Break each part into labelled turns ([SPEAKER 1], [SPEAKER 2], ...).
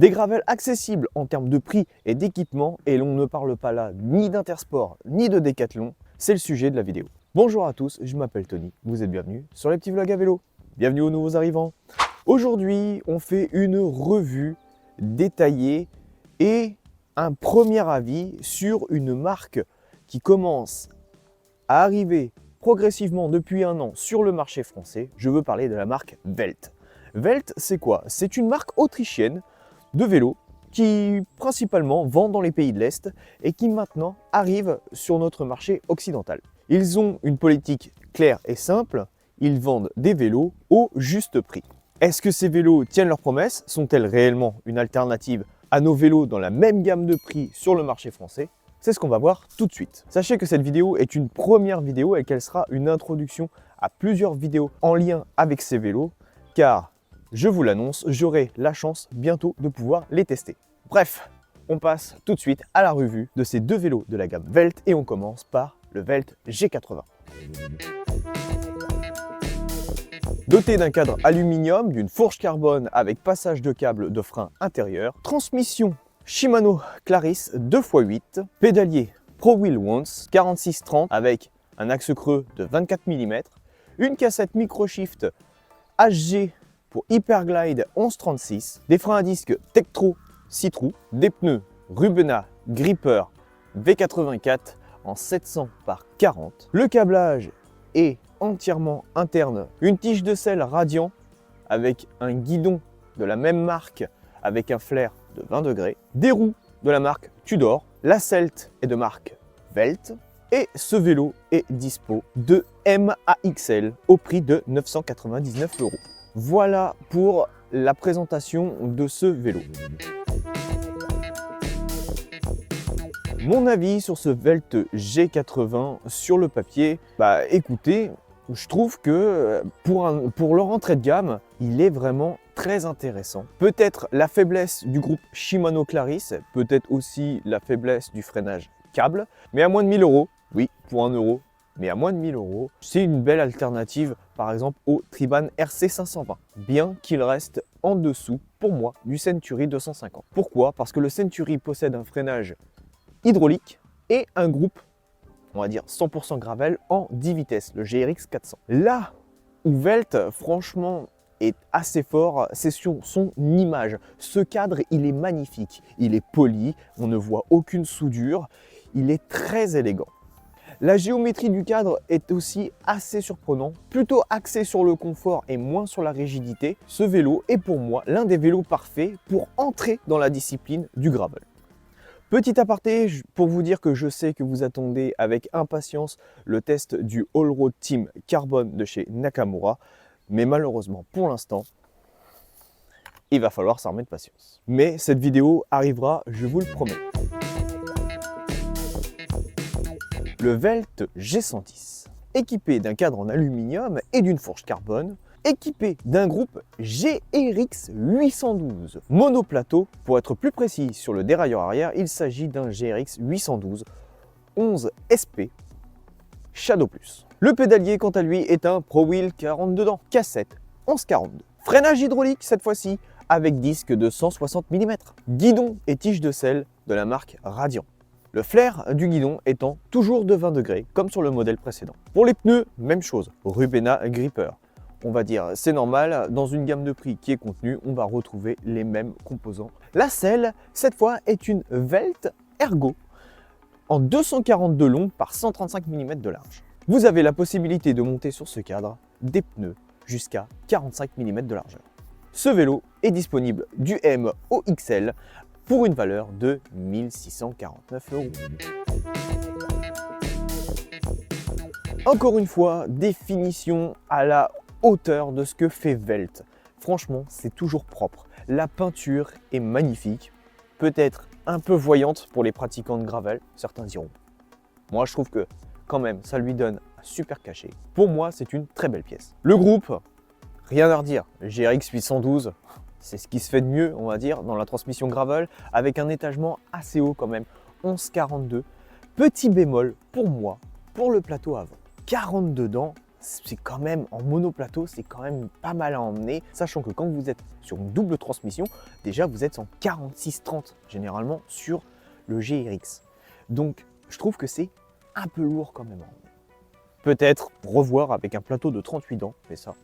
[SPEAKER 1] Des gravels accessibles en termes de prix et d'équipement, et l'on ne parle pas là ni d'Intersport ni de Decathlon, c'est le sujet de la vidéo. Bonjour à tous, je m'appelle Tony, vous êtes bienvenus sur les petits vlogs à vélo. Bienvenue aux nouveaux arrivants. Aujourd'hui, on fait une revue détaillée et un premier avis sur une marque qui commence à arriver progressivement depuis un an sur le marché français. Je veux parler de la marque Welt. Welt, c'est quoi? C'est une marque autrichienne de vélos qui principalement vend dans les pays de l'Est et qui maintenant arrive sur notre marché occidental. Ils ont une politique claire et simple, ils vendent des vélos au juste prix. Est-ce que ces vélos tiennent leurs promesses? Sont-elles réellement une alternative à nos vélos dans la même gamme de prix sur le marché français? C'est ce qu'on va voir tout de suite. Sachez que cette vidéo est une première vidéo et qu'elle sera une introduction à plusieurs vidéos en lien avec ces vélos, car je vous l'annonce, j'aurai la chance bientôt de pouvoir les tester. Bref, on passe tout de suite à la revue de ces deux vélos de la gamme Welt et on commence par le Welt G80. Doté d'un cadre aluminium, d'une fourche carbone avec passage de câble de frein intérieur, transmission Shimano Clarisse 2x8, pédalier Pro Wheel Once 46-30 avec un axe creux de 24 mm, une cassette microshift HG pour Hyperglide 1136, des freins à disque Tektro 6 trous, des pneus Rubena Gripper V84 en 700 par 40. Le câblage est entièrement interne, une tige de selle Radiant avec un guidon de la même marque avec un flair de 20 degrés, des roues de la marque Tudor, la Celt est de marque Welt et ce vélo est dispo de M à XL au prix de 999 €. Voilà pour la présentation de ce vélo. Mon avis sur ce Welt G80 sur le papier, écoutez, je trouve que pour leur entrée de gamme, il est vraiment très intéressant. Peut-être la faiblesse du groupe Shimano Clarisse, peut-être aussi la faiblesse du freinage câble, mais à moins de 1000 €, oui, pour 1 €, mais à moins de 1000 €, c'est une belle alternative par exemple au Triban RC 520, bien qu'il reste en dessous pour moi du Century 250. Pourquoi? Parce que le Century possède un freinage hydraulique et un groupe, on va dire 100% gravel en 10 vitesses, le GRX 400. Là où Welt, franchement, est assez fort, c'est sur son image. Ce cadre, il est magnifique, il est poli, on ne voit aucune soudure, il est très élégant. La géométrie du cadre est aussi assez surprenant, plutôt axé sur le confort et moins sur la rigidité. Ce vélo est pour moi l'un des vélos parfaits pour entrer dans la discipline du gravel. Petit aparté pour vous dire que je sais que vous attendez avec impatience le test du Allroad Team Carbone de chez Nakamura, mais malheureusement pour l'instant, il va falloir s'armer de patience. Mais cette vidéo arrivera, je vous le promets. Le Welt G110, équipé d'un cadre en aluminium et d'une fourche carbone, équipé d'un groupe GRX 812 monoplateau. Pour être plus précis sur le dérailleur arrière, il s'agit d'un GRX 812 11 SP Shadow Plus. Le pédalier quant à lui est un Pro Wheel 42 dents, cassette 1142. Freinage hydraulique cette fois-ci avec disque de 160 mm. Guidon et tige de selle de la marque Radiant. Le flair du guidon étant toujours de 20 degrés comme sur le modèle précédent. Pour les pneus, même chose, Rubena Gripper. On va dire c'est normal, dans une gamme de prix qui est contenue, on va retrouver les mêmes composants. La selle, cette fois, est une Welt Ergo en 240 de long par 135 mm de large. Vous avez la possibilité de monter sur ce cadre des pneus jusqu'à 45 mm de largeur. Ce vélo est disponible du M au XL pour une valeur de 1649 €. Encore une fois, définition à la hauteur de ce que fait Welt. Franchement, c'est toujours propre. La peinture est magnifique, peut-être un peu voyante pour les pratiquants de gravel, certains diront. Moi, je trouve que quand même, ça lui donne un super cachet. Pour moi, c'est une très belle pièce. Le groupe, rien à redire. GRX 812, c'est ce qui se fait de mieux, on va dire, dans la transmission gravel, avec un étagement assez haut quand même, 11,42. Petit bémol pour moi, pour le plateau avant. 42 dents, c'est quand même, en monoplateau, c'est quand même pas mal à emmener, sachant que quand vous êtes sur une double transmission, déjà vous êtes en 46-30 généralement sur le GRX. Donc je trouve que c'est un peu lourd quand même à emmener. Peut-être revoir avec un plateau de 38 dents, mais ça,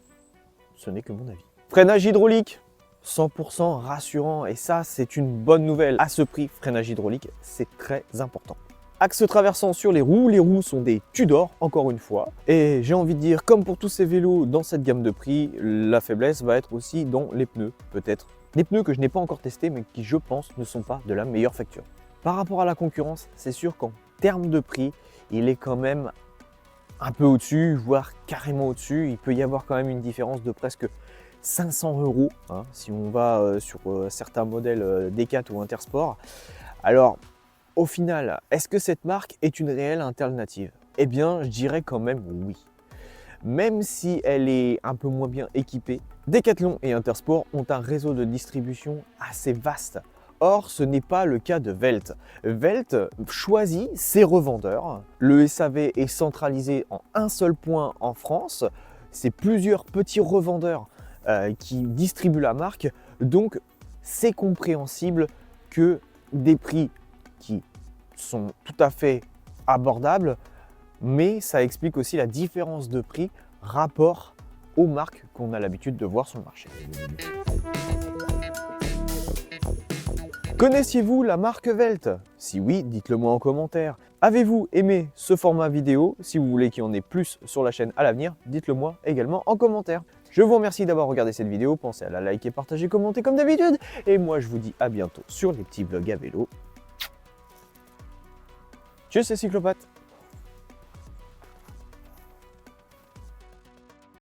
[SPEAKER 1] ce n'est que mon avis. Freinage hydraulique, 100% rassurant, et ça c'est une bonne nouvelle. À ce prix, freinage hydraulique, c'est très important. Axe traversant sur les roues sont des Tudor, encore une fois. Et j'ai envie de dire, comme pour tous ces vélos dans cette gamme de prix, la faiblesse va être aussi dans les pneus, peut-être. Des pneus que je n'ai pas encore testés, mais qui, je pense, ne sont pas de la meilleure facture. Par rapport à la concurrence, c'est sûr qu'en termes de prix, il est quand même un peu au-dessus, voire carrément au-dessus. Il peut y avoir quand même une différence de presque 500 €, hein, si on va sur certains modèles Decat ou Intersport. Alors, au final, est-ce que cette marque est une réelle alternative? Eh bien, je dirais quand même oui. Même si elle est un peu moins bien équipée, Decathlon et Intersport ont un réseau de distribution assez vaste. Or, ce n'est pas le cas de Velt. Velt choisit ses revendeurs. Le SAV est centralisé en un seul point en France. C'est plusieurs petits revendeurs qui distribuent la marque. Donc, c'est compréhensible que des prix qui sont tout à fait abordables, mais ça explique aussi la différence de prix rapport aux marques qu'on a l'habitude de voir sur le marché. Connaissiez-vous la marque Velt? Si oui, dites-le moi en commentaire. Avez-vous aimé ce format vidéo? Si vous voulez qu'il y en ait plus sur la chaîne à l'avenir, dites-le moi également en commentaire. Je vous remercie d'avoir regardé cette vidéo, pensez à la liker, partager, commenter comme d'habitude. Et moi je vous dis à bientôt sur les petits vlogs à vélo. Tchuss les cyclopathes!